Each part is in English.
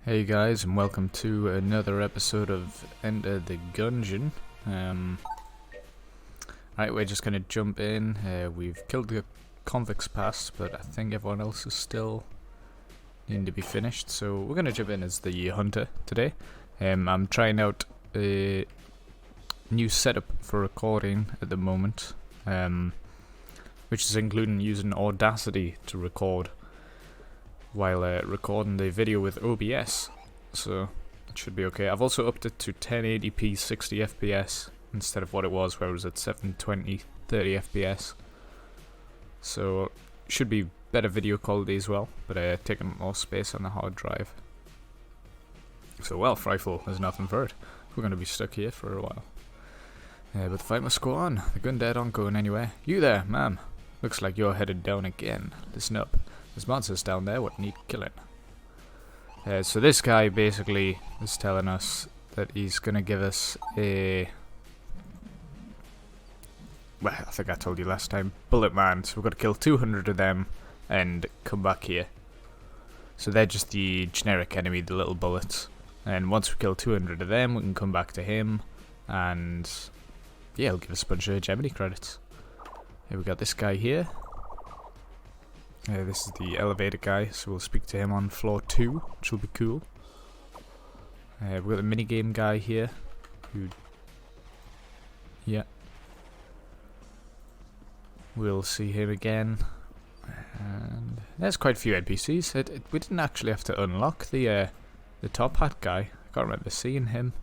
Hey guys, and welcome to another episode of Enter the Gungeon. Right, we're just gonna jump in. We've killed the convicts past, but I think everyone else is still needing to be finished. So we're gonna jump in as the hunter today. I'm trying out a new setup for recording at the moment, which is including using Audacity to record while recording the video with OBS, so it should be okay. I've also upped it to 1080p 60 FPS instead of what it was where it was at 720 30 FPS, so should be better video quality as well, but taking more space on the hard drive. So Wealth Rifle, there's nothing for it. We're going to be stuck here for a while, but the fight must go on. The gun dead aren't going anywhere. You there, ma'am, looks like you're headed down again. Listen up. There's monsters down there what need killing. So this guy basically is telling us that he's going to give us a... Well, I think I told you last time. Bullet man. So we've got to kill 200 of them and come back here. So they're just the generic enemy, the little bullets. And once we kill 200 of them, we can come back to him. And yeah, he'll give us a bunch of Gemini credits. Here we got this guy here. This is the elevator guy, so we'll speak to him on floor 2, which will be cool. We've got the minigame guy here, who... Yeah. We'll see him again. And there's quite a few NPCs. We didn't actually have to unlock the top hat guy. I can't remember seeing him.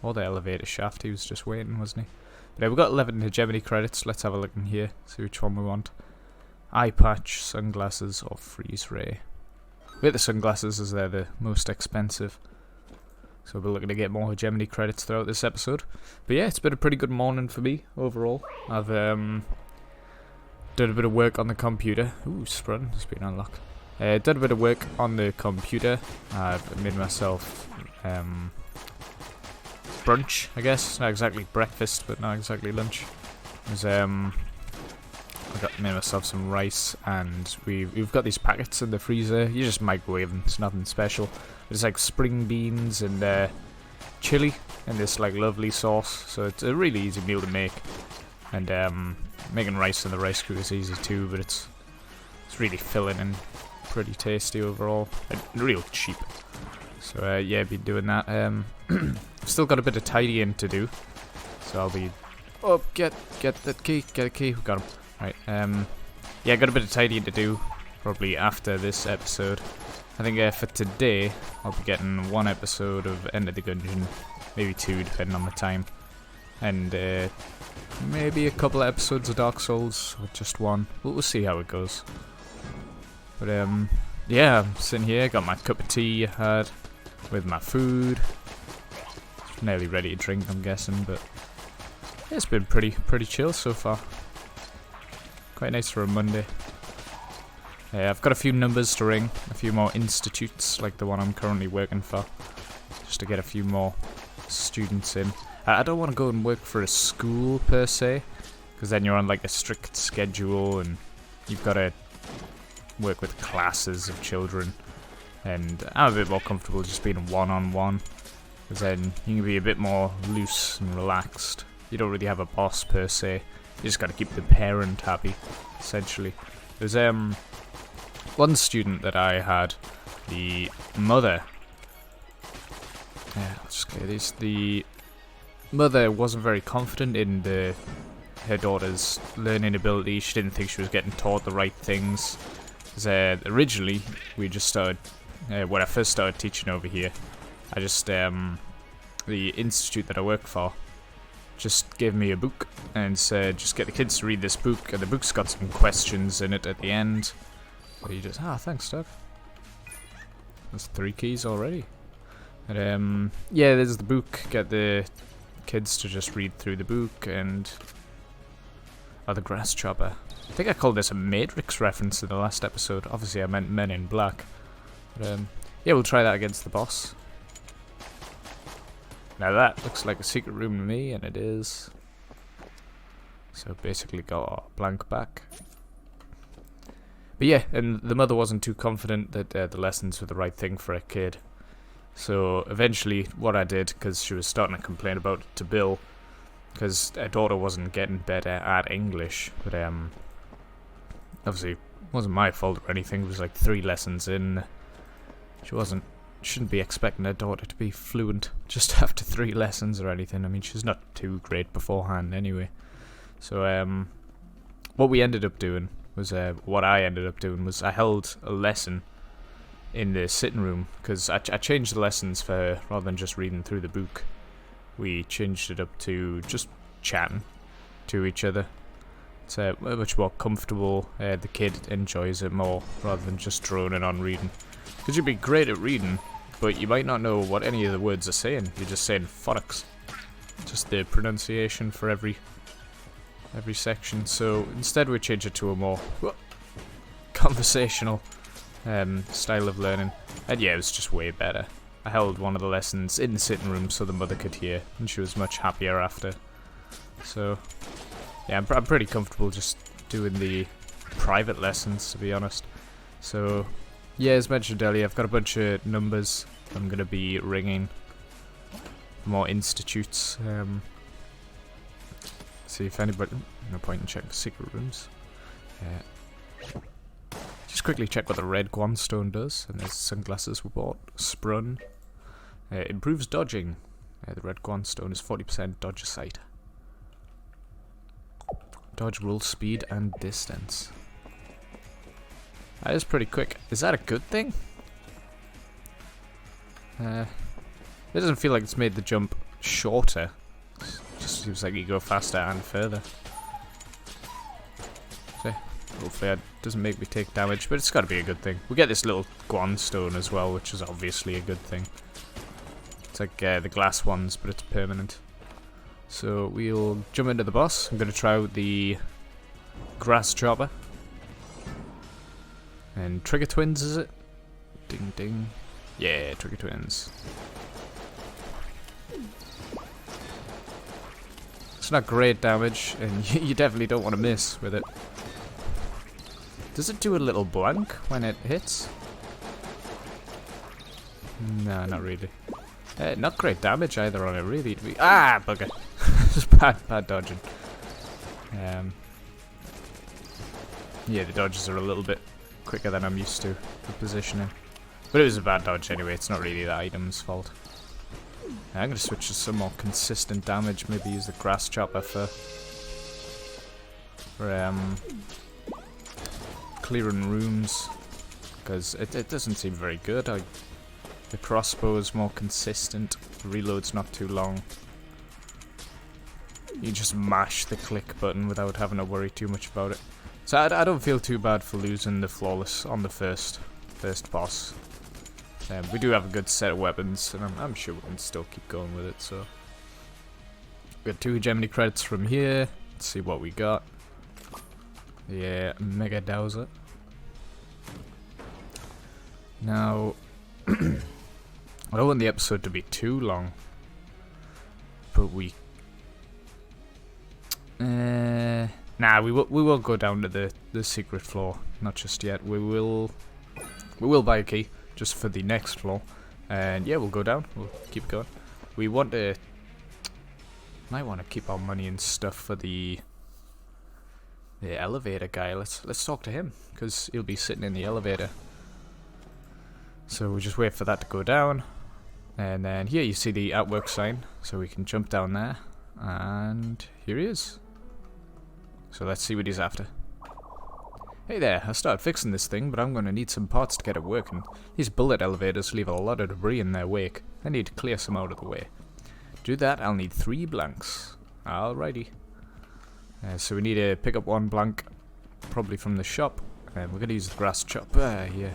Or the elevator shaft, he was just waiting, wasn't he? But we've got 11 Hegemony credits. Let's have a look in here, see which one we want. Eye patch, sunglasses, or freeze ray. We get the sunglasses as they're the most expensive, so we're looking to get more Gemini credits throughout this episode. But yeah, it's been a pretty good morning for me overall. I've done a bit of work on the computer. Ooh, Sprun has been unlocked. Done a bit of work on the computer. I've made myself brunch, I guess. Not exactly breakfast, but not exactly lunch. It was I made myself some rice, and we've got these packets in the freezer. You just microwave them, it's nothing special. It's like spring beans and chili and this like lovely sauce, so it's a really easy meal to make. And making rice in the rice cooker is easy too, but it's really filling and pretty tasty overall, and real cheap. So yeah, been doing that. I've still got a bit of tidying to do, so I'll be... Oh, get that key, get a key, we got him. Right, yeah, got a bit of tidying to do, probably after this episode. I think for today, I'll be getting one episode of Enter the Gungeon, maybe two, depending on the time. And maybe a couple of episodes of Dark Souls, or just one. We'll see how it goes. But yeah, I'm sitting here, got my cup of tea I had, with my food. It's nearly ready to drink, I'm guessing, but yeah, it's been pretty chill so far. Quite nice for a Monday. I've got a few numbers to ring, a few more institutes like the one I'm currently working for, just to get a few more students in. I don't want to go and work for a school per se, because then you're on like a strict schedule and you've got to work with classes of children, and I'm a bit more comfortable just being one-on-one, because then you can be a bit more loose and relaxed. You don't really have a boss per se. You just got to keep the parent happy, essentially. There's one student that I had, the mother. Yeah, I'll just get these. The mother wasn't very confident in her daughter's learning ability. She didn't think she was getting taught the right things. Originally, we just started when I first started teaching over here. I just the institute that I work for just gave me a book and said, just get the kids to read this book, and the book's got some questions in it at the end. But you just, thanks, Doug. That's 3 keys already. And yeah, there's the book. Get the kids to just read through the book, and the grass chopper. I think I called this a Matrix reference in the last episode. Obviously, I meant Men in Black. But yeah, we'll try that against the boss. Now that looks like a secret room to me, and it is. So basically got a blank back. But yeah, and the mother wasn't too confident that the lessons were the right thing for a kid. So eventually what I did, because she was starting to complain about it to Bill, because her daughter wasn't getting better at English, but obviously it wasn't my fault or anything. It was like 3 lessons in. Shouldn't be expecting her daughter to be fluent just after 3 lessons or anything. I mean, she's not too great beforehand anyway. So what we ended up doing was, what I ended up doing was I held a lesson in the sitting room, because I changed the lessons for her. Rather than just reading through the book, we changed it up to just chatting to each other. It's much more comfortable. The kid enjoys it more rather than just droning on reading. Because you'd be great at reading, but you might not know what any of the words are saying. You're just saying phonics, just the pronunciation for every section. So instead we changed it to a more conversational style of learning, and yeah, it was just way better. I held one of the lessons in the sitting room so the mother could hear, and she was much happier after. So yeah, I'm pretty comfortable just doing the private lessons, to be honest. So yeah, as mentioned earlier, I've got a bunch of numbers I'm going to be ringing for more institutes. See if anybody... No point in checking secret rooms. Just quickly check what the red Guanstone does. And there's sunglasses we bought. Sprun. Improves dodging. The red Guanstone is 40% dodge sight. Dodge roll speed and distance. That is pretty quick. Is that a good thing? It doesn't feel like it's made the jump shorter. It just seems like you go faster and further. So, hopefully that doesn't make me take damage, but it's got to be a good thing. We get this little Guanstone as well, which is obviously a good thing. It's like the glass ones, but it's permanent. So we'll jump into the boss. I'm going to try out the grass chopper. And trigger twins, is it? Ding ding. Yeah, trigger twins. It's not great damage, and you definitely don't want to miss with it. Does it do a little blank when it hits? No, not really. Not great damage either on it, really. Ah, bugger. Just bad dodging. Yeah, the dodges are a little bit quicker than I'm used to for positioning. But it was a bad dodge anyway, it's not really the item's fault. I'm going to switch to some more consistent damage, maybe use the grass chopper for clearing rooms, because it doesn't seem very good. The crossbow is more consistent, the reload's not too long. You just mash the click button without having to worry too much about it. So I don't feel too bad for losing the flawless on the first boss. We do have a good set of weapons, and I'm sure we can still keep going with it. So we got 2 hegemony credits from here. Let's see what we got. Yeah, Mega Dowser. Now, I don't want the episode to be too long, but we. Nah, we will go down to the secret floor. Not just yet. We will buy a key just for the next floor, and yeah, we'll go down. We'll keep going. We want to might want to keep our money and stuff for the elevator guy. Let's talk to him, because he'll be sitting in the elevator. So we'll just wait for that to go down, and then here you see the outwork sign, so we can jump down there, and here he is. So let's see what he's after. Hey there, I started fixing this thing, but I'm going to need some parts to get it working. These bullet elevators leave a lot of debris in their wake. I need to clear some out of the way. To do that, I'll need 3 blanks. Alrighty. So we need to pick up 1 blank, probably from the shop, and we're going to use the grass chopper here.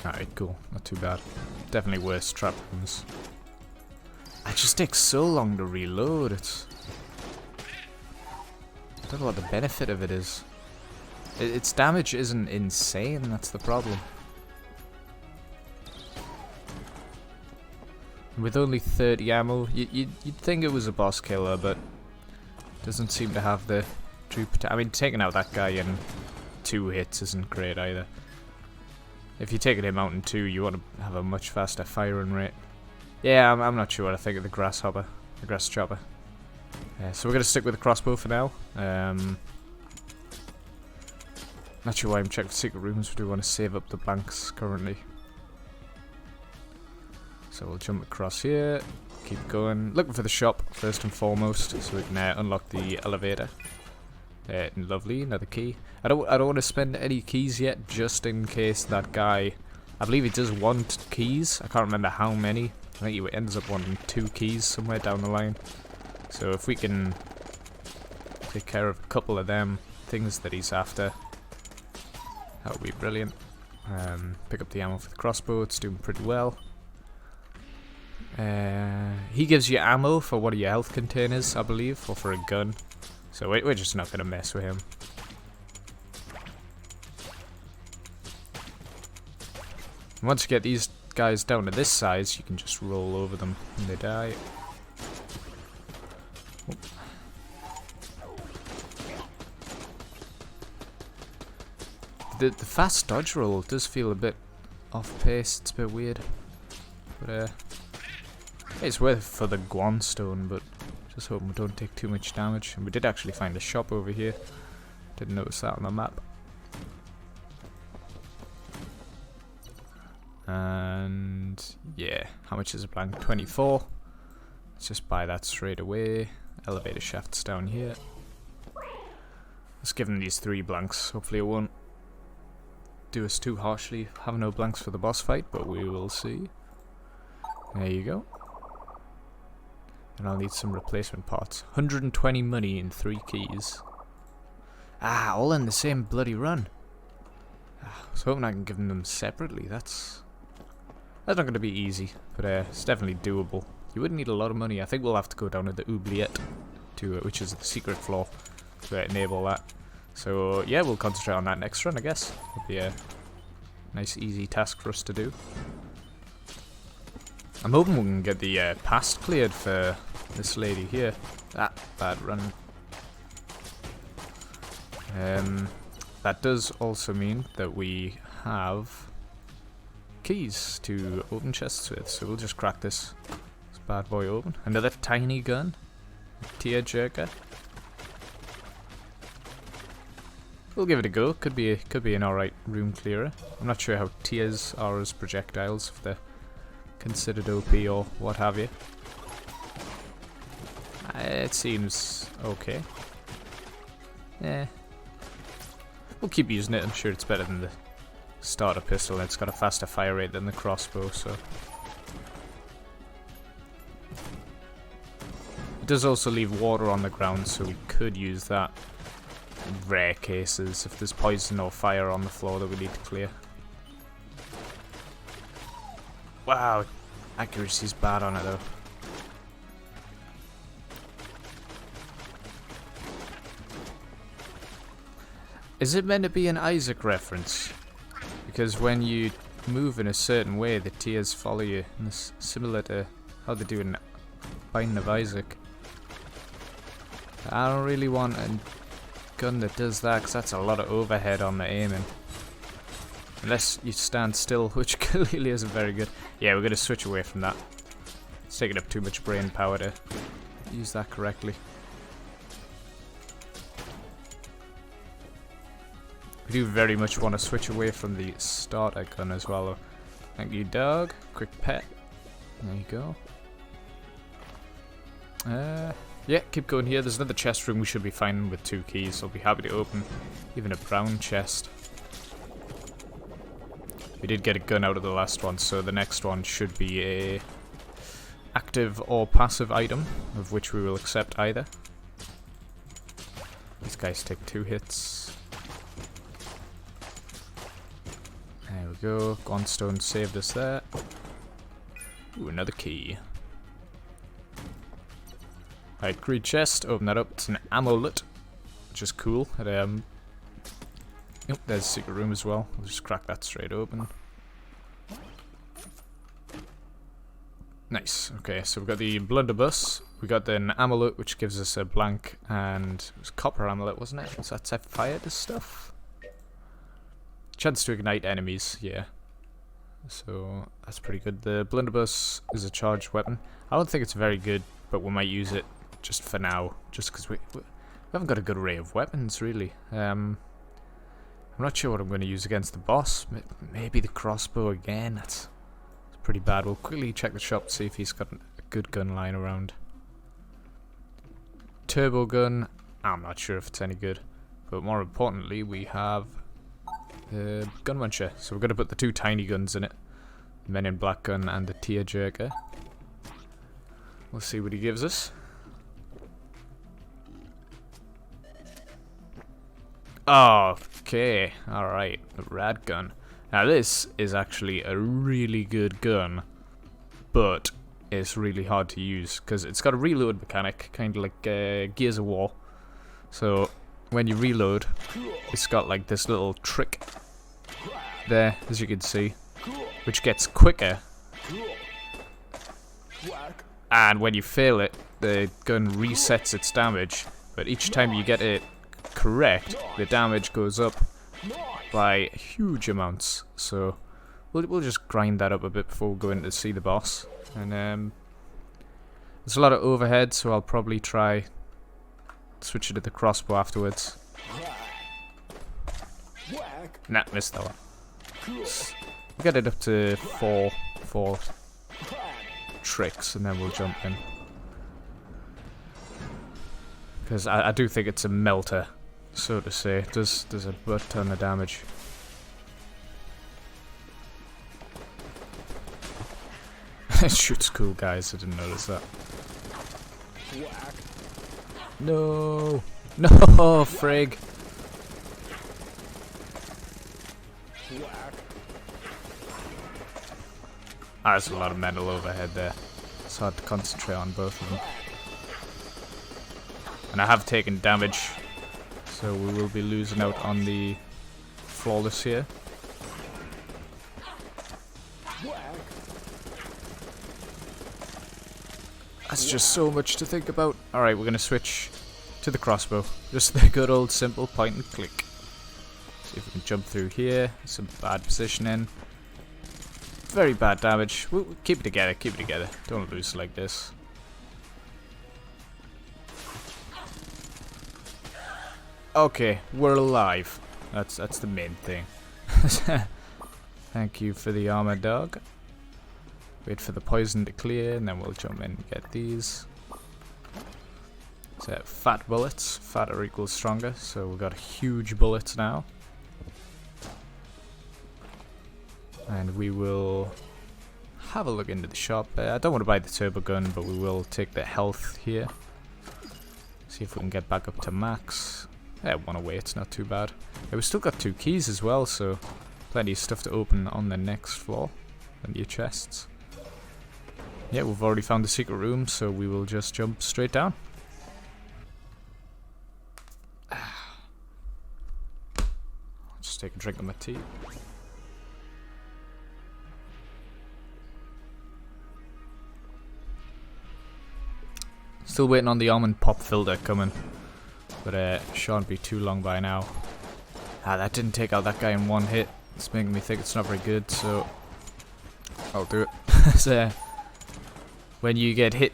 Alright, cool. Not too bad. Definitely worse trap rooms. It just takes so long to reload. I don't know what the benefit of it is. Its damage isn't insane, that's the problem. With only 30 ammo, you'd think it was a boss killer, but it doesn't seem to have the true potential. I mean, taking out that guy in 2 hits isn't great either. If you're taking him out in 2, you want to have a much faster firing rate. Yeah, I'm not sure what I think of the grass chopper. So we're going to stick with the crossbow for now. Not sure why I'm checking for secret rooms, but we want to save up the blanks currently. So we'll jump across here, keep going. Looking for the shop first and foremost, so we can unlock the elevator. Lovely, another key. I don't want to spend any keys yet, just in case that guy. I believe he does want keys. I can't remember how many. I think he ends up wanting 2 keys somewhere down the line. So if we can take care of a couple of them things that he's after, that would be brilliant. Pick up the ammo for the crossbow. It's doing pretty well. He gives you ammo for one of your health containers, I believe, or for a gun. So we're just not going to mess with him. Once you get these guys down to this size, you can just roll over them when they die. The fast dodge roll does feel a bit off pace. It's a bit weird, but it's worth it for the Guan stone. But just hoping we don't take too much damage. And we did actually find a shop over here. Didn't notice that on the map. And yeah, how much is a blank? 24. Let's just buy that straight away. Elevator shafts down here. Let's give them these 3 blanks. Hopefully it won't do us too harshly. Have no blanks for the boss fight, but we will see. There you go. And I'll need some replacement parts. 120 money and 3 keys. Ah, all in the same bloody run. I was hoping I can give them separately. That's not going to be easy, but it's definitely doable. You wouldn't need a lot of money. I think we'll have to go down to the oubliette, which is the secret floor, to enable that. So yeah, we'll concentrate on that next run, I guess. It'll be a nice, easy task for us to do. I'm hoping we can get the past cleared for this lady here. Ah, bad run. That does also mean that we have keys to open chests with, so we'll just crack this bad boy open. Another tiny gun, tear jerker. We'll give it a go. Could be an alright room clearer. I'm not sure how tears are as projectiles, if they're considered OP or what have you. It seems okay. Yeah. We'll keep using it. I'm sure it's better than the starter pistol. It's got a faster fire rate than the crossbow, so. It does also leave water on the ground, so we could use that in rare cases if there's poison or fire on the floor that we need to clear. Wow, accuracy's bad on it though. Is it meant to be an Isaac reference? Because when you move in a certain way, the tears follow you, and it's similar to how they do in Binding of Isaac. I don't really want a gun that does that, because that's a lot of overhead on the aiming. Unless you stand still, which clearly isn't very good. Yeah, we're going to switch away from that. It's taking up too much brain power to use that correctly. We do very much want to switch away from the starter gun as well. Thank you, dog. Quick pet. There you go. Yeah, keep going here. There's another chest room we should be finding with 2 keys, so I'll be happy to open even a brown chest. We did get a gun out of the last one, so the next one should be a active or passive item, of which we will accept either. These guys take 2 hits. There we go. Gunstone saved us there. Ooh, another key. Alright, green chest. Open that up. It's an amulet, which is cool. Yep, there's a secret room as well. We'll just crack that straight open. Nice. Okay, so we've got the blunderbuss. We got an amulet, which gives us a blank, and it was copper amulet, wasn't it? So that set fire to stuff. Chance to ignite enemies, yeah. So that's pretty good. The blunderbuss is a charged weapon. I don't think it's very good, but we might use it just for now, just because we haven't got a good array of weapons, really. I'm not sure what I'm going to use against the boss. Maybe the crossbow again. That's pretty bad. We'll quickly check the shop to see if he's got a good gun lying around. Turbo gun. I'm not sure if it's any good. But more importantly, we have the gun muncher. So we're going to put the 2 tiny guns in it. The Men in Black gun and the tearjerker. We'll see what he gives us. Okay, alright, the rad gun. Now this is actually a really good gun, but it's really hard to use because it's got a reload mechanic, kind of like Gears of War. So when you reload, it's got like this little trick there, as you can see, which gets quicker. And when you fail it, the gun resets its damage, but each time you get it correct, the damage goes up by huge amounts. So we'll just grind that up a bit before we go in to see the boss. And there's a lot of overhead, so I'll probably try switch it to the crossbow afterwards. Nah, missed that one. We'll get it up to four tricks, and then we'll jump in. Because I do think it's a melter, so to say. It does a butt ton of damage. It shoots cool guys, I didn't notice that. No! No, frig! Ah, there's a lot of metal overhead there. It's hard to concentrate on both of them. And I have taken damage, so we will be losing out on the flawless here. That's just so much to think about. Alright, we're going to switch to the crossbow. Just the good old simple point and click. See if we can jump through here. Some bad positioning. Very bad damage. We'll keep it together, keep it together. Don't lose like this. Okay, we're alive. That's the main thing. Thank you for the armor, dog. Wait for the poison to clear, and then we'll jump in and get these. So, fat bullets. Fatter equals stronger, so we've got huge bullets now. And we will have a look into the shop. I don't want to buy the turbo gun, but we will take the health here. See if we can get back up to max. One away, it's not too bad. We've still got 2 keys as well, so plenty of stuff to open on the next floor. Plenty of chests. Yeah, we've already found the secret room, so we will just jump straight down. Just take a drink of my tea. Still waiting on the almond pop filter coming, but shan't be too long by now. That didn't take out that guy in one hit. It's making me think it's not very good, so I'll do it. So, when you get hit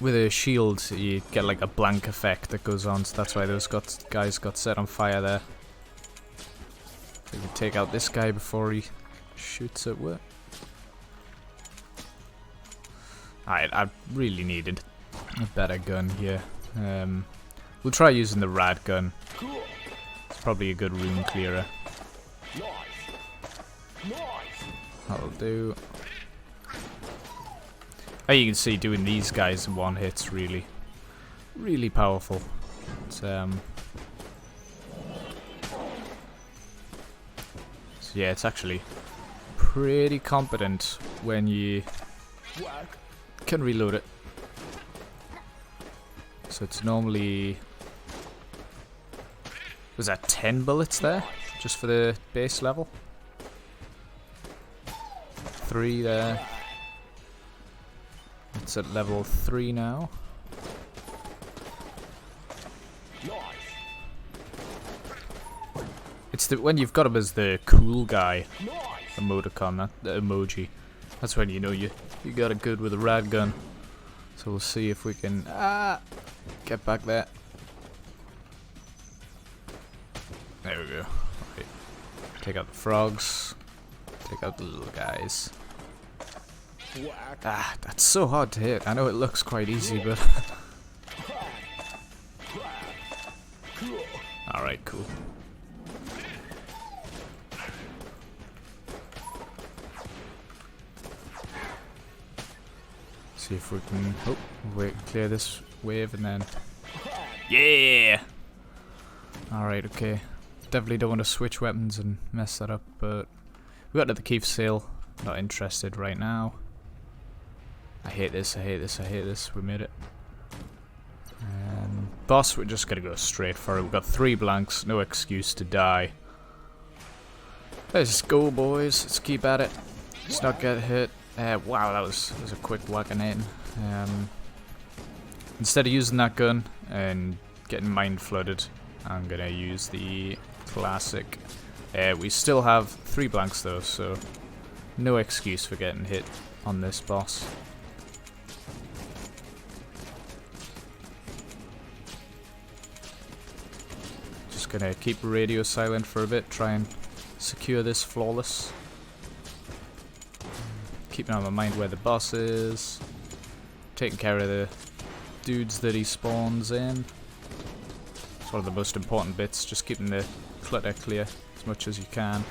with a shield, you get like a blank effect that goes on, so that's why those guys got set on fire there. We can take out this guy before he shoots at work. I really needed a better gun here. We'll try using the rad gun. It's probably a good room clearer. That'll do. As you can see, doing these guys in one hit's really powerful. It's, so yeah, it's actually pretty competent when you can reload it. So it's normally, was that 10 bullets there? Just for the base level? 3 there. It's at level 3 now. It's the when you've got him as the cool guy, emoticon, the emoji. That's when you know you got it good with a rad gun. So we'll see if we can get back there. There we go. Right. Take out the frogs. Take out the little guys. That's so hard to hit. I know it looks quite easy, but alright, cool. See if we can clear this wave and then yeah. Alright, okay. Definitely don't want to switch weapons and mess that up, but we got to the key for sale. Not interested right now. I hate this, I hate this, I hate this. We made it. Boss, we're just gonna go straight for it. We've got 3 blanks, no excuse to die. Let's go, boys. Let's keep at it. Let's not get hit. Wow, that was a quick whack-a-nating. Instead of using that gun and getting mind flooded, I'm gonna use the classic. We still have 3 blanks though, so no excuse for getting hit on this boss. Just gonna keep the radio silent for a bit, try and secure this flawless. Keeping on my mind where the boss is. Taking care of the dudes that he spawns in. It's one of the most important bits, just keeping the clutter clear as much as you can.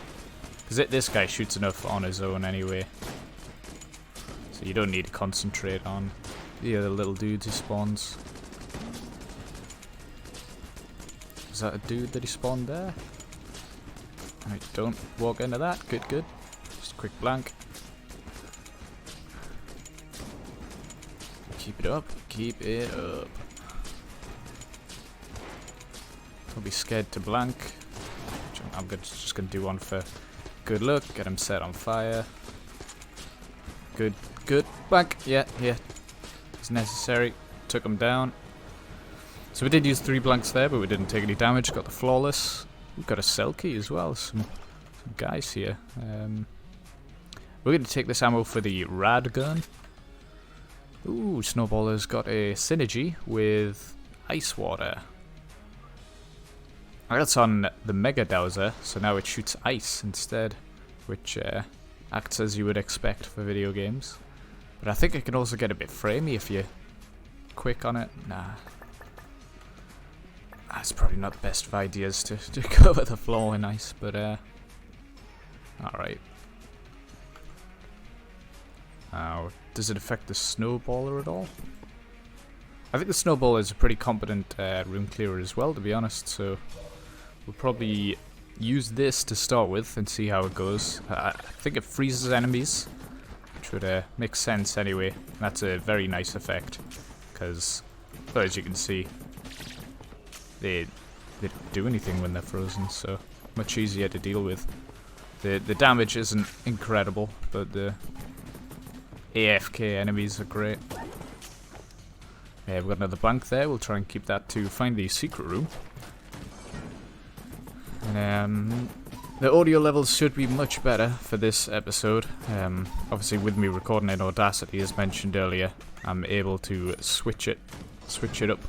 Because this guy shoots enough on his own anyway. So you don't need to concentrate on the other little dudes he spawns. Is that a dude that he spawned there? Right, don't walk into that. Good, good. Just a quick blank. Keep it up. Keep it up. Don't be scared to blank. I'm just gonna do one for good luck. Get him set on fire. Good, good. Blank. Yeah, yeah. It's necessary. Took him down. So we did use 3 blanks there, but we didn't take any damage. Got the flawless. We've got a cell key as well. Some guys here. We're going to take this ammo for the rad gun. Ooh, Snowballer's got a synergy with ice water. That's on the Mega Dowser, so now it shoots ice instead, which acts as you would expect for video games. But I think it can also get a bit framey if you're quick on it. Nah. That's probably not the best of ideas to cover the floor in ice, but alright. Does it affect the Snowballer at all? I think the Snowballer is a pretty competent room clearer as well, to be honest, so we'll probably use this to start with and see how it goes. I think it freezes enemies, which would make sense anyway. That's a very nice effect, because as you can see, they don't do anything when they're frozen, so much easier to deal with. The damage isn't incredible, but the AFK enemies are great. Yeah, we've got another blank there. We'll try and keep that to find the secret room. And, the audio levels should be much better for this episode. Obviously, with me recording in Audacity, as mentioned earlier, I'm able to switch it up.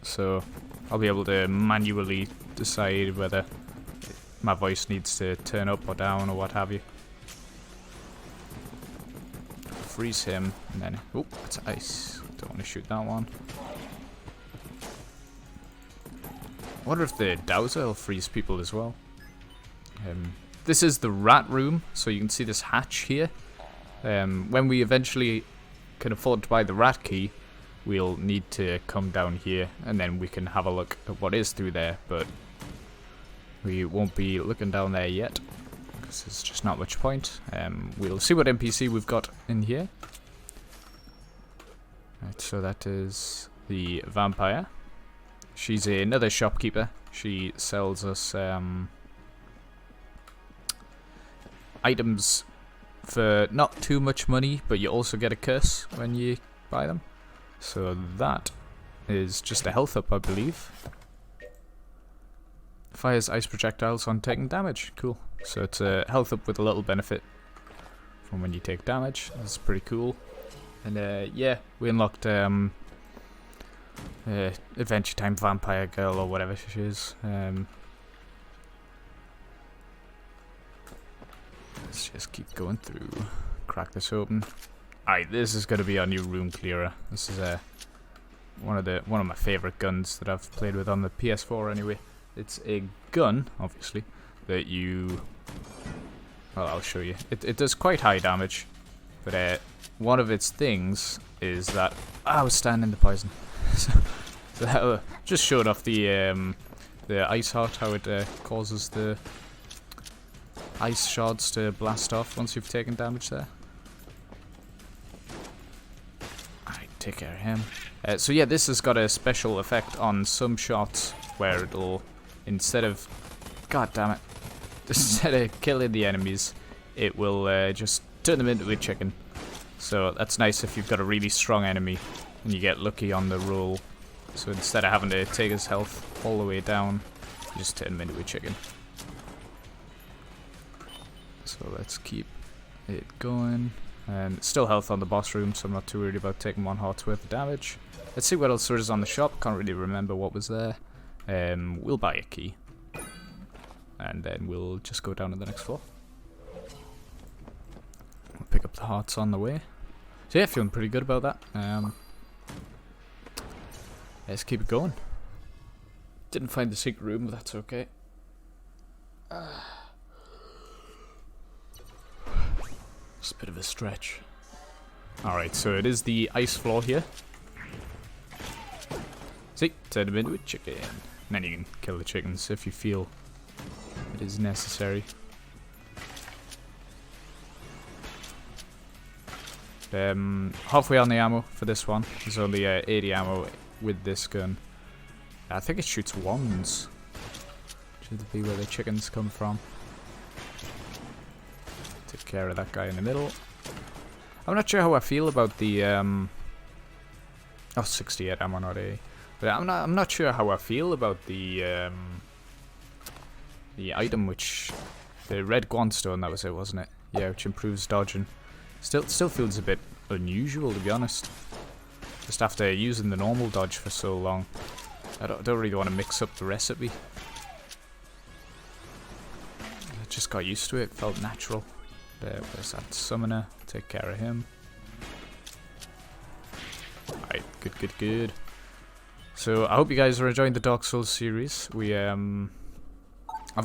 So I'll be able to manually decide whether my voice needs to turn up or down or what have you. Freeze him, and then oh, it's ice. Don't want to shoot that one. I wonder if the Dowser will freeze people as well. This is the rat room, so you can see this hatch here. When we eventually can afford to buy the rat key, we'll need to come down here, and then we can have a look at what is through there, but we won't be looking down there yet, because there's just not much point. We'll see what NPC we've got in here. Right, so that is the vampire. She's another shopkeeper. She sells us items for not too much money, but you also get a curse when you buy them. So that is just a health up, I believe. Fires ice projectiles on taking damage. Cool. So it's a health up with a little benefit from when you take damage. That's pretty cool. And yeah, we unlocked Adventure Time Vampire Girl or whatever she is. Let's just keep going through. Crack this open. Alright, this is gonna be our new room clearer. This is one of my favorite guns that I've played with on the PS4 anyway. It's a gun, obviously, that you... Well, I'll show you. It does quite high damage, but one of its things is that... I was standing in the poison. So that just showed off the ice heart, how it causes the ice shards to blast off once you've taken damage there. Alright, take care of him. So yeah, this has got a special effect on some shots where it'll, instead of... God damn it. Instead of killing the enemies, it will just turn them into a chicken. So that's nice if you've got a really strong enemy and you get lucky on the roll. So instead of having to take his health all the way down, you just turn him into a chicken. So let's keep it going. And still health on the boss room, so I'm not too worried about taking 1 heart's worth of damage. Let's see what else there is on the shop. Can't really remember what was there. We'll buy a key. And then we'll just go down to the next floor. We'll pick up the hearts on the way. So yeah, feeling pretty good about that. Let's keep it going. Didn't find the secret room, but that's okay. It's a bit of a stretch. Alright, so it is the ice floor here. See, turn him into a chicken. And then you can kill the chickens if you feel it is necessary. Halfway on the ammo for this one. There's only 80 ammo with this gun. I think it shoots wands. Should be where the chickens come from. Take care of that guy in the middle. I'm not sure how I feel about the oh, 68 ammo, not A. But I'm not sure how I feel about the item, which the red Guanstone, that was it, wasn't it? Yeah, which improves dodging. Still feels a bit unusual, to be honest. Just after using the normal dodge for so long, I don't really want to mix up the recipe. I just got used to it. Felt natural. Where's that summoner? Take care of him. Alright, good. So I hope you guys are enjoying the Dark Souls series. I've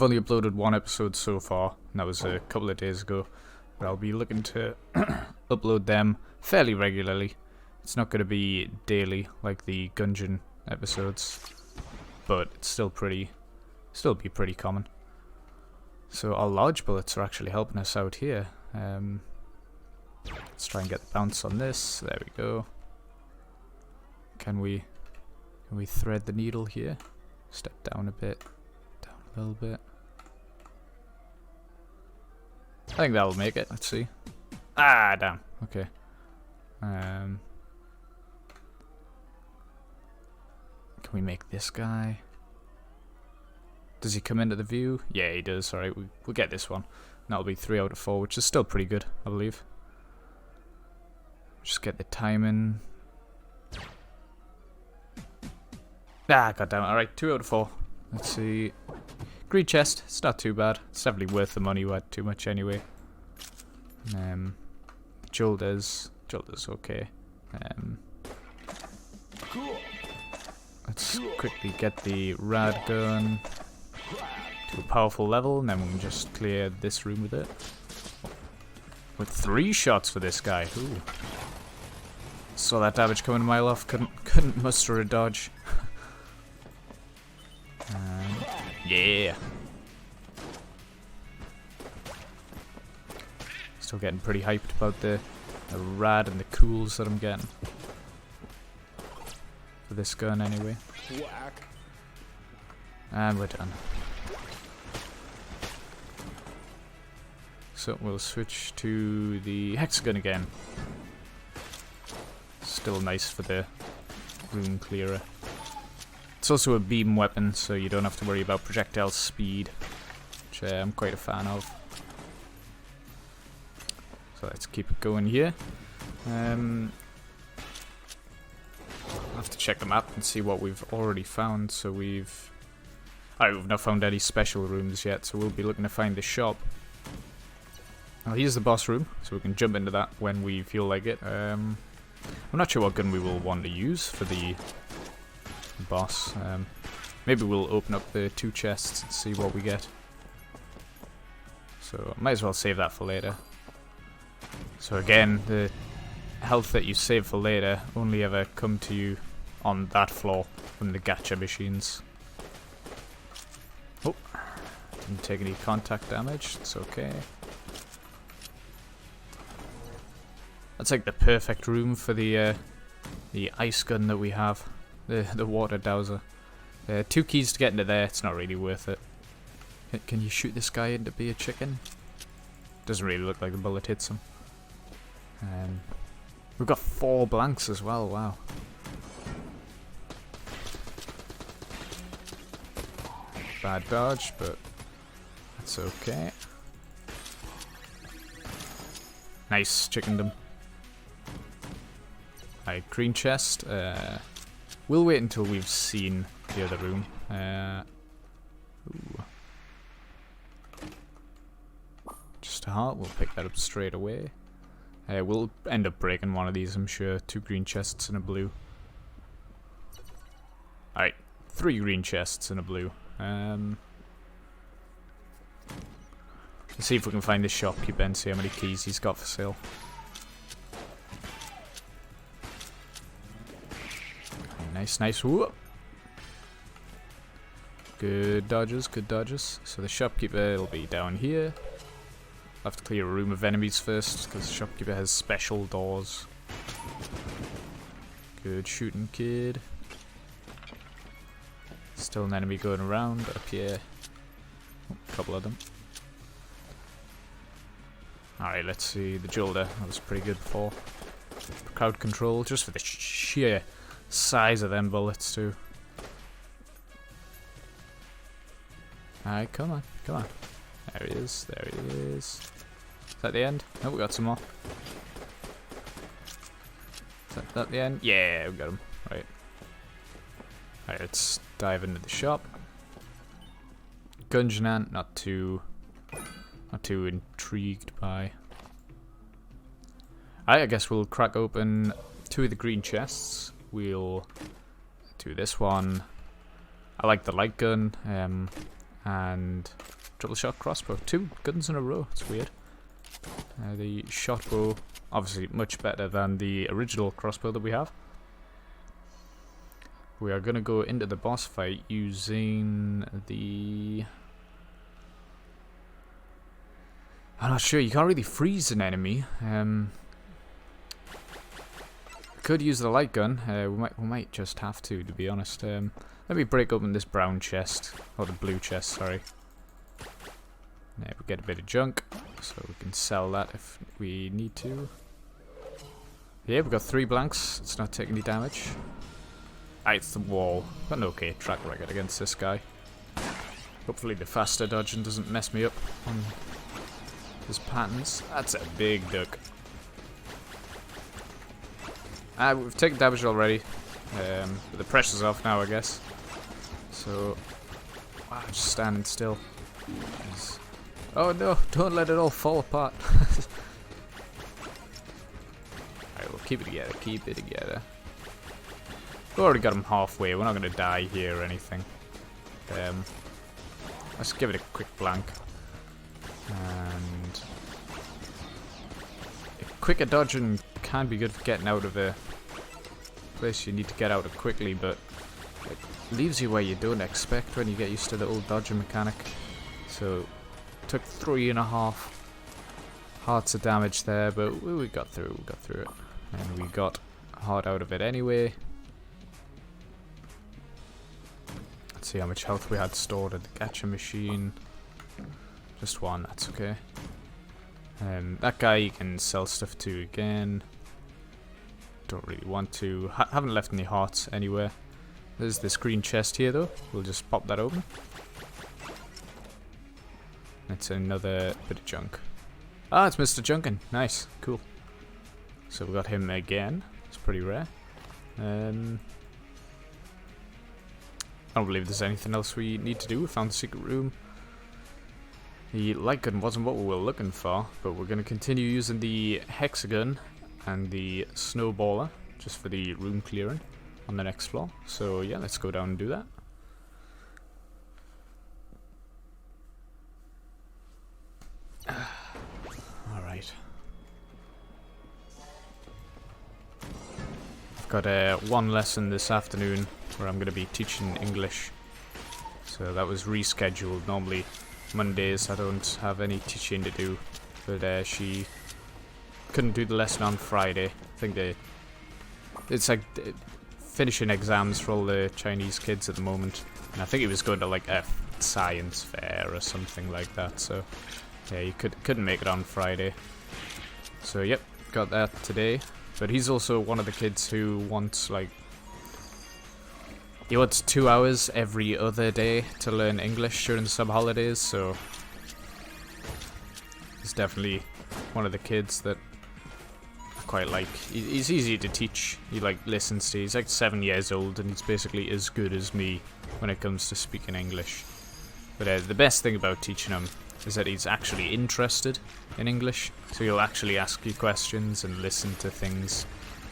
only uploaded 1 episode so far, and that was a couple of days ago. But I'll be looking to upload them fairly regularly. It's not going to be daily like the Gungeon episodes, but it's still be pretty common. So our large bullets are actually helping us out here. Let's try and get the bounce on this. There we go. Can we thread the needle here? Step down a bit, down a little bit. I think that'll make it. Let's see. Ah, damn. Okay. Can we make this guy? Does he come into the view? Yeah, he does. Alright, we'll get this one. That'll be 3 out of 4, which is still pretty good, I believe. Just get the timing. Ah, goddammit. Alright, 2 out of 4. Let's see. Greed chest. It's not too bad. It's definitely worth the money. We had too much anyway. Jolder's okay. Let's quickly get the rad gun to a powerful level, and then we can just clear this room with it. With 3 shots for this guy. Ooh. Saw that damage coming a mile off. Couldn't muster a dodge. Yeah. Still getting pretty hyped about the rad and the cools that I'm getting. For this gun anyway. Whack. And we're done. So we'll switch to the hexagon again. Still nice for the room clearer. It's also a beam weapon, so you don't have to worry about projectile speed, which I'm quite a fan of. So So let's keep it going here. I'll have to check the map and see what we've already found. So we've not found any special rooms yet, so we'll be looking to find the shop. Now here's the boss room, so we can jump into that when we feel like it. I'm not sure what gun we will want to use for the boss. Maybe we'll open up the 2 chests and see what we get. So I might as well save that for later. So again, the health that you save for later only ever come to you on that floor from the gacha machines. Oh, didn't take any contact damage, it's okay. That's like the perfect room for the ice gun that we have, the water dowser. 2 keys to get into there, it's not really worth it. Can you shoot this guy into be a chicken? Doesn't really look like the bullet hits him. We've got 4 blanks as well, wow. Bad dodge, but that's okay. Nice, chickendom. Alright, green chest. We'll wait until we've seen the other room. Ooh. Just a heart, we'll pick that up straight away. We'll end up breaking one of these, I'm sure. 2 green chests and a blue. Alright, 3 green chests and a blue. Let's see if we can find the shopkeeper and see how many keys he's got for sale. Nice, nice. Whoop. Good dodges, good dodges. So the shopkeeper will be down here. I'll have to clear a room of enemies first, because the shopkeeper has special doors. Good shooting, kid. Still an enemy going around up here. Oh, a couple of them. Alright, let's see. The Jolder, that was pretty good before. Crowd control, just for the sheer size of them bullets too. Alright, come on, come on. There he is, there he is. Is that the end? Oh, we got some more. Is that the end? Yeah, we got him. Right. Alright, let's dive into the shop. Gungeon, not too intrigued by. I guess we'll crack open 2 of the green chests. We'll do this one. I like the light gun, and triple shot crossbow. 2 guns in a row. It's weird. The shot bow, obviously much better than the original crossbow that we have. We are gonna go into the boss fight using the. I'm not sure. You can't really freeze an enemy. Could use the light gun. We might just have to be honest. Let me break open this brown chest, or the blue chest. Sorry. There we get a bit of junk, so we can sell that if we need to. Yeah, we've got 3 blanks. It's not taking any damage. Ah, it's the wall. Got an okay track record against this guy. Hopefully the faster dodging doesn't mess me up on his patterns. That's a big duck. We've taken damage already. But the pressure's off now, I guess. So, wow, just standing still. Oh no, don't let it all fall apart. Alright, we'll keep it together, keep it together. We've already got him halfway, we're not going to die here or anything. Let's give it a quick blank. And quicker dodging can be good for getting out of a place you need to get out of quickly, but it leaves you where you don't expect when you get used to the old dodging mechanic. So, took 3.5 hearts of damage there, but we got through it. And we got a heart out of it anyway. Let's see how much health we had stored at the gacha machine. Just 1, that's okay. That guy you can sell stuff to again. Don't really want to. Haven't left any hearts anywhere. There's this green chest here though. We'll just pop that open. That's another bit of junk. Ah, it's Mr. Gungeon. Nice. Cool. So we got him again. It's pretty rare. I don't believe there's anything else we need to do. We found the secret room. The light gun wasn't what we were looking for, but we're going to continue using the hexagon and the snowballer just for the room clearing on the next floor. So yeah, let's go down and do that. Alright. I've got one lesson this afternoon where I'm going to be teaching English. So that was rescheduled. Normally Mondays I don't have any teaching to do, but she couldn't do the lesson on Friday. I think it's like finishing exams for all the Chinese kids at the moment, and I think it was going to like a science fair or something like that. So yeah, you couldn't make it on Friday. So yep, got that today. But he's also one of the kids who wants like he wants 2 hours every other day to learn English during the summer holidays, so he's definitely one of the kids that I quite like. He's easy to teach. He like listens to. He's like 7 years old, and he's basically as good as me when it comes to speaking English. But the best thing about teaching him is that he's actually interested in English, so he'll actually ask you questions and listen to things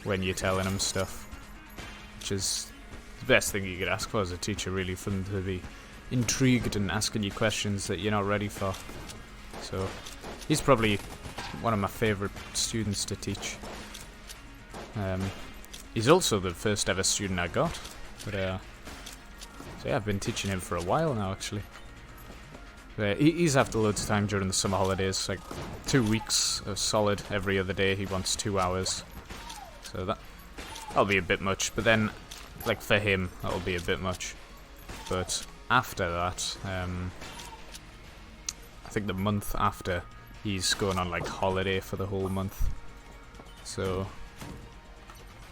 when you're telling him stuff, which is the best thing you could ask for as a teacher, really, for them to be intrigued and asking you questions that you're not ready for. So he's probably one of my favourite students to teach. He's also the first ever student I got, but so yeah, I've been teaching him for a while now, actually. He's after loads of time during the summer holidays, like 2 weeks of solid every other day. He wants 2 hours, so that'll be a bit much. But then, like for him, that'll be a bit much. But after that, I think the month after, he's going on like holiday for the whole month, so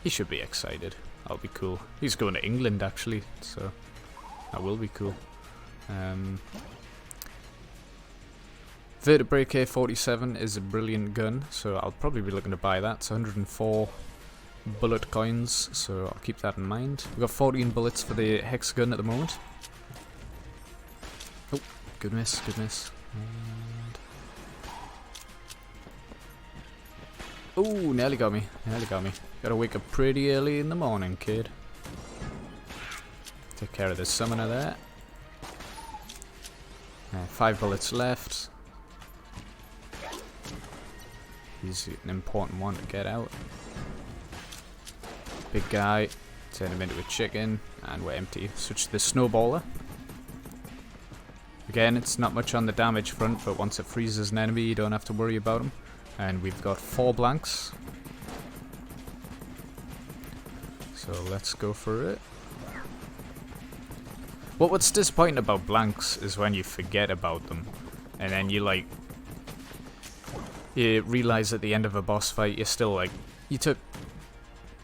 he should be excited. That'll be cool. He's going to England actually, so that will be cool. Vertebrae K47 is a brilliant gun, so I'll probably be looking to buy that. It's 104 bullet coins, so I'll keep that in mind. We've got 14 bullets for the hexagon at the moment. Oh, good miss, good miss. Oh, nearly got me, nearly got me. Gotta wake up pretty early in the morning, kid. Take care of the summoner there. 5 bullets left. He's an important one to get out. Big guy. Turn him into a chicken. And we're empty. Switch to the snowballer. Again, it's not much on the damage front, but once it freezes an enemy, you don't have to worry about him. And we've got 4 blanks. So let's go for it. What's disappointing about blanks is when you forget about them. And then you like... You realise at the end of a boss fight, you're still like... You took,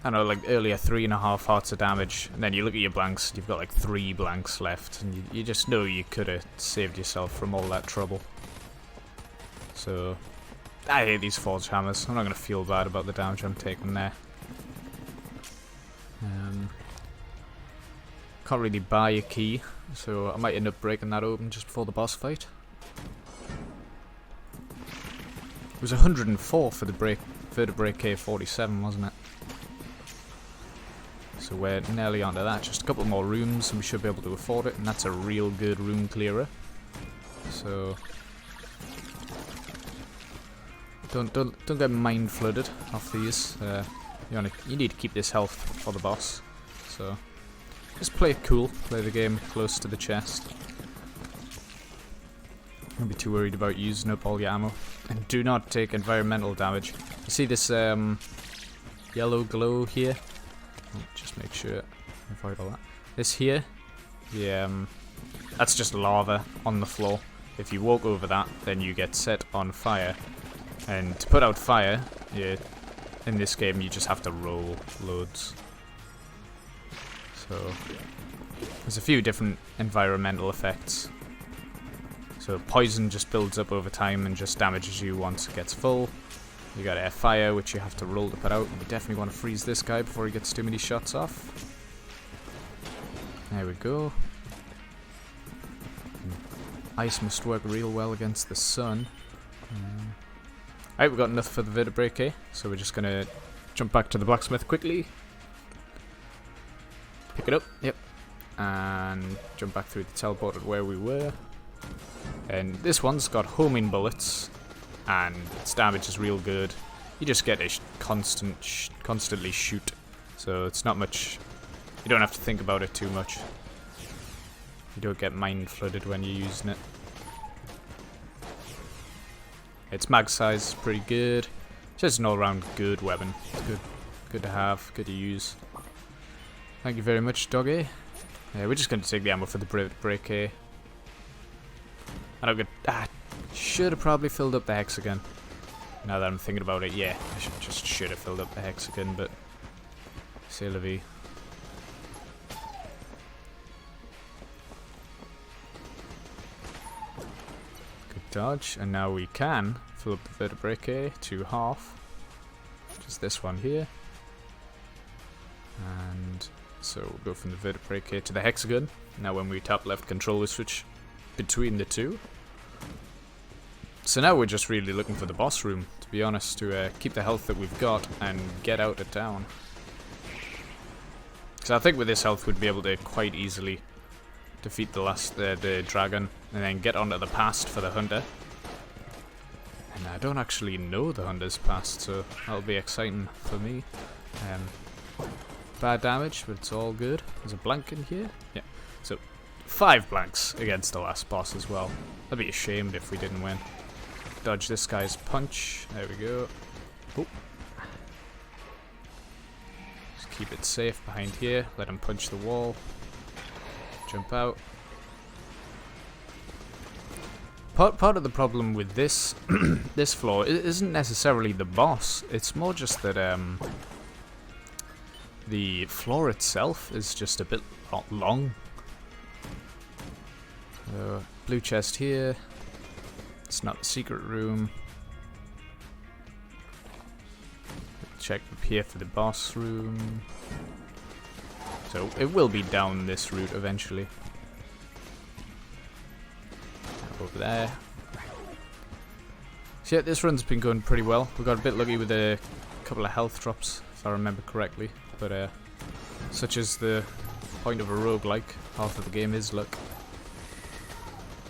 I don't know, like earlier 3.5 hearts of damage, and then you look at your blanks, you've got like 3 blanks left, and you just know you could have saved yourself from all that trouble. So, I hate these forge hammers. I'm not going to feel bad about the damage I'm taking there. Can't really buy a key, so I might end up breaking that open just before the boss fight. It was 104 for the Vertebrae K47, wasn't it? So we're nearly onto that. Just a couple more rooms and we should be able to afford it, and that's a real good room clearer. So don't get mind flooded off these. You need to keep this health for the boss. So just play it cool, play the game close to the chest. Don't be too worried about using up all your ammo. And do not take environmental damage. You see this yellow glow here? Oh, just make sure avoid all that. This here, that's just lava on the floor. If you walk over that, then you get set on fire. And to put out fire, in this game you just have to roll loads. So there's a few different environmental effects. So So poison just builds up over time and just damages you once it gets full. You got air fire, which you have to roll to put out. We definitely want to freeze this guy before he gets too many shots off. There we go. Ice must work real well against the sun. Alright, we've got enough for the vertebrae, so we're just going to jump back to the blacksmith quickly. Pick it up, yep. And jump back through the teleporter where we were. And this one's got homing bullets, and its damage is real good. You just get a constantly shoot, so it's not much. You don't have to think about it too much. You don't get mind flooded when you're using it. Its mag size is pretty good. Just an all-round good weapon. It's good to have, good to use. Thank you very much, doggy. We're just going to take the ammo for the break here. And I'm going to... should have probably filled up the hexagon. Now that I'm thinking about it, yeah. I should have filled up the hexagon, but... C'est la vie. Good dodge. And now we can fill up the vertebrae to half. Which is this one here. And... so we'll go from the vertebrae to the hexagon. Now when we tap left control, we switch between the two. So now we're just really looking for the boss room, to be honest, to keep the health that we've got and get out of town. So I think with this health we'd be able to quite easily defeat the dragon and then get onto the past for the hunter. And I don't actually know the hunter's past, so that'll be exciting for me. Bad damage, but it's all good. There's a blank in here. Yeah. So 5 blanks against the last boss as well. I'd be ashamed if we didn't win. Dodge this guy's punch. There we go. Oh. Just keep it safe behind here. Let him punch the wall. Jump out. Part of the problem with this this floor isn't necessarily the boss. It's more just that the floor itself is just a bit long. Blue chest here. It's not the secret room. Check up here for the boss room. So it will be down this route eventually. Over there. So yeah, this run's been going pretty well. We got a bit lucky with a couple of health drops, if I remember correctly. But such is the point of a roguelike, half of the game is luck.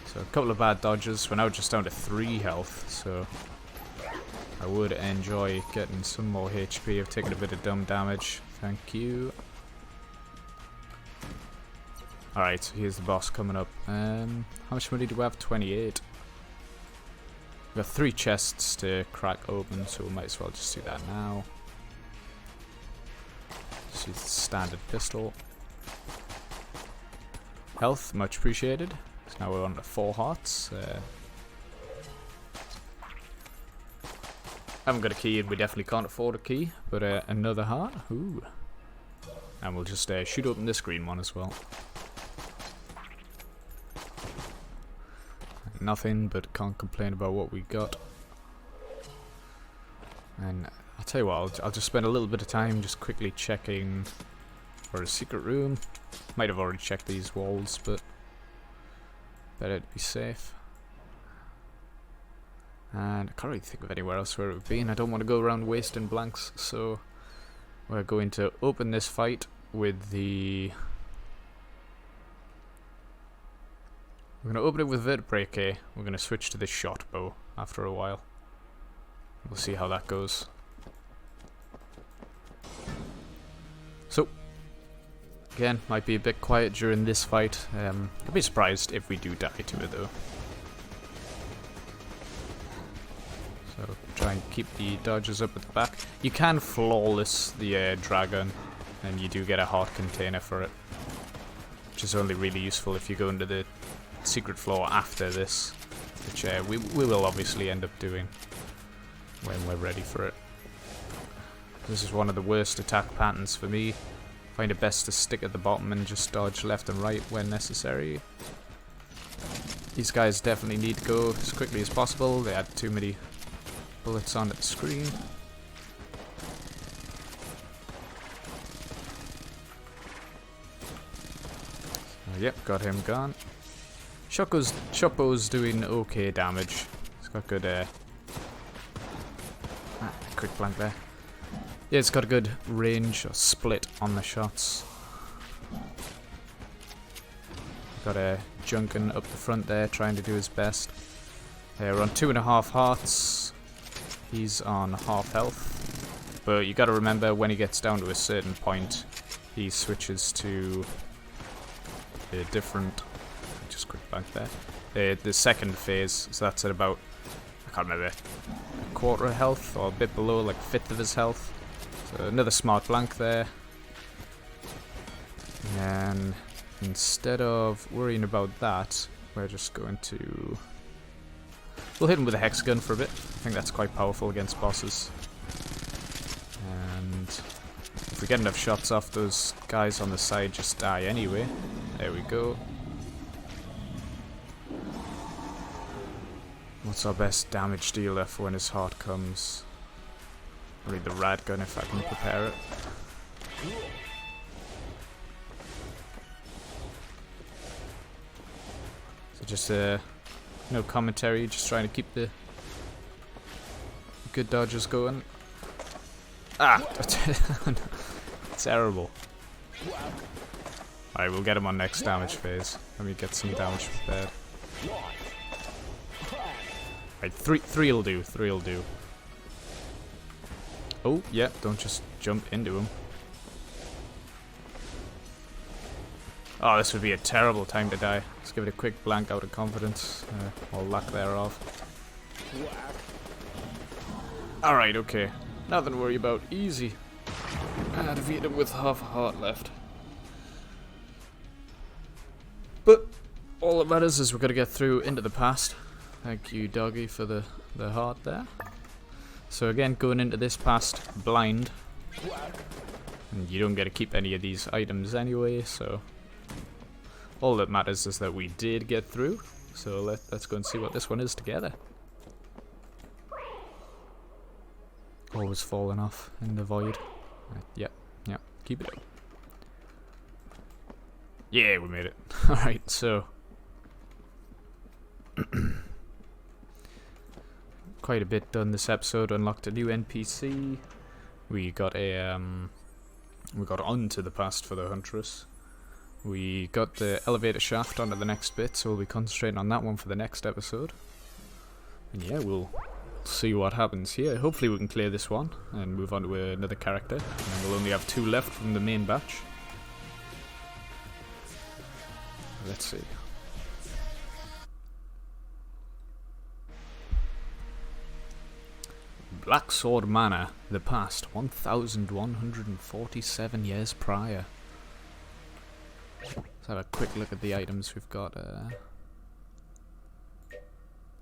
So a couple of bad dodges. We're now just down to 3 health, so I would enjoy getting some more HP. I've taken a bit of dumb damage. Thank you. Alright, so here's the boss coming up. How much money do we have? 28. We've got 3 chests to crack open, so we might as well just do that now. Just use the standard pistol. Health, much appreciated. So now we're on to 4 hearts. Haven't got a key and we definitely can't afford a key, but another heart. Ooh. And we'll just shoot open this green one as well. Nothing, but can't complain about what we got. And I'll tell you what, I'll just spend a little bit of time just quickly checking for a secret room. Might have already checked these walls, but better to be safe. And I can't really think of anywhere else where it would be, and I don't want to go around wasting blanks, so we're going to open this fight with the... We're going to open it with vertebrae. We're going to switch to the short bow after a while. We'll see how that goes. So, again, might be a bit quiet during this fight. I'd be surprised if we do die to it though. So, try and keep the dodges up at the back. You can flawless the dragon, and you do get a heart container for it. Which is only really useful if you go into the secret floor after this, which we will obviously end up doing when we're ready for it. This is one of the worst attack patterns for me. Find it best to stick at the bottom and just dodge left and right when necessary. These guys definitely need to go as quickly as possible. They had too many bullets onto the screen. Yep, got him gone. Shoppo's doing okay damage. He's got good quick blank there. Yeah, it's got a good range or split on the shots. Got a Gungeon up the front there, trying to do his best. We're on 2.5 hearts. He's on half health. But you gotta remember, when he gets down to a certain point, he switches to a different... Just quick blank there. The second phase, so that's at about, I can't remember, a quarter of health, or a bit below, like a fifth of his health. So another smart blank there. And instead of worrying about that, we're just going to... We'll hit him with a hex gun for a bit. I think that's quite powerful against bosses. And if we get enough shots off, those guys on the side just die anyway. There we go. What's our best damage dealer for when his heart comes? Probably the rad gun if I can prepare it. So just no commentary, just trying to keep the good dodges going. Ah! Terrible. Alright, we'll get him on next damage phase. Let me get some damage prepared. Right, three will do. 3 will do. Oh, yeah, don't just jump into him. Oh, this would be a terrible time to die. Let's give it a quick blank out of confidence. Or lack thereof. Alright, okay. Nothing to worry about. Easy. I defeated him with half a heart left. But all that matters is we're going to get through into the past. Thank you, doggy, for the heart there. So again, going into this past blind. And you don't get to keep any of these items anyway, so... All that matters is that we did get through. So let's go and see what this one is together. Always falling off in the void. Right, yep, keep it up. Yeah, we made it. Alright, so... Quite a bit done this episode. Unlocked a new NPC. We got onto the past for the Huntress. We got the elevator shaft onto the next bit, so we'll be concentrating on that one for the next episode. And yeah, we'll see what happens here. Hopefully we can clear this one and move on to another character. And we'll only have 2 left from the main batch. Let's see. Black Sword Manor, the past, 1,147 years prior. Let's have a quick look at the items we've got.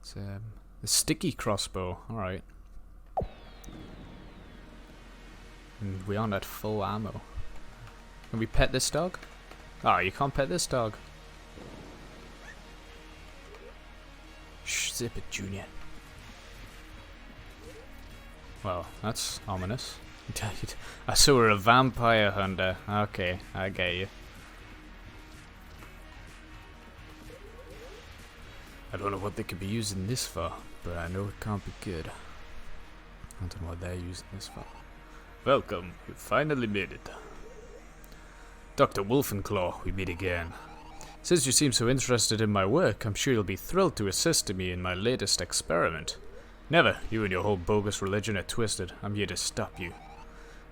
It's a sticky crossbow, alright. And we aren't at full ammo. Can we pet this dog? Oh, you can't pet this dog. Shh, zip it, Junior. Well, that's ominous. I saw we're a vampire hunter. Okay, I get you. I don't know what they could be using this for, but I know it can't be good. I don't know what they're using this for. Welcome, you finally made it. Dr. Wolfenclaw, we meet again. Since you seem so interested in my work, I'm sure you'll be thrilled to assist me in my latest experiment. Never, you and your whole bogus religion are twisted. I'm here to stop you.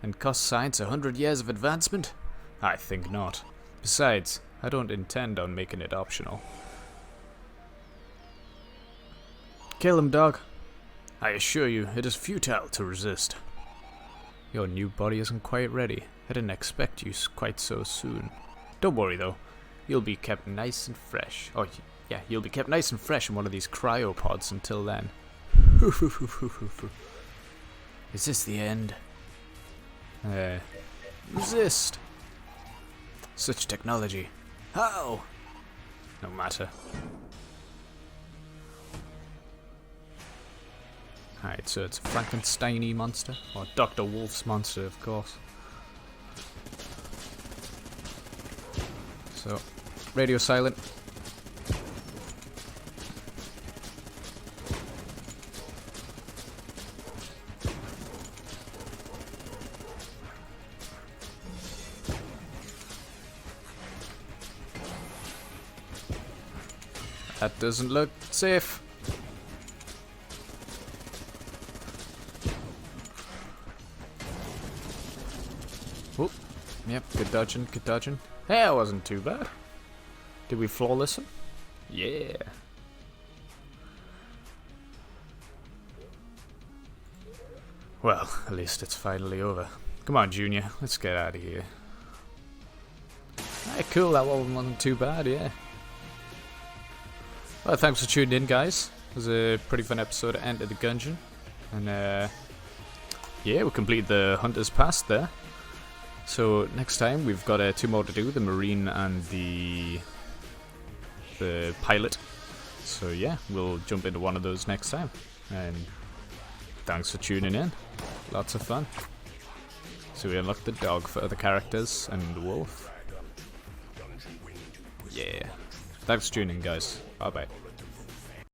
And cost science 100 years of advancement? I think not. Besides, I don't intend on making it optional. Kill him, dog. I assure you, it is futile to resist. Your new body isn't quite ready. I didn't expect you quite so soon. Don't worry, though. You'll be kept nice and fresh. Oh, yeah, you'll be kept nice and fresh in one of these cryopods until then. Is this the end? Resist. Such technology. How? No matter. Alright, so it's a Frankenstein-y monster. Or Dr. Wolf's monster, of course. So, radio silent. That doesn't look safe. Oh, yep, good dodging, good dodging. Hey, that wasn't too bad. Did we flawless him? Yeah. Well, at least it's finally over. Come on, Junior, let's get out of here. Hey, cool, that one wasn't too bad, yeah. Well, thanks for tuning in, guys. It was a pretty fun episode of Enter the Gungeon. And, yeah, we completed the Hunter's Pass there. So, next time, we've got 2 more to do, the Marine and the Pilot. So, yeah, we'll jump into one of those next time. And thanks for tuning in. Lots of fun. So we unlocked the dog for other characters, and the wolf. Yeah. Thanks for tuning in, guys. Bye-bye.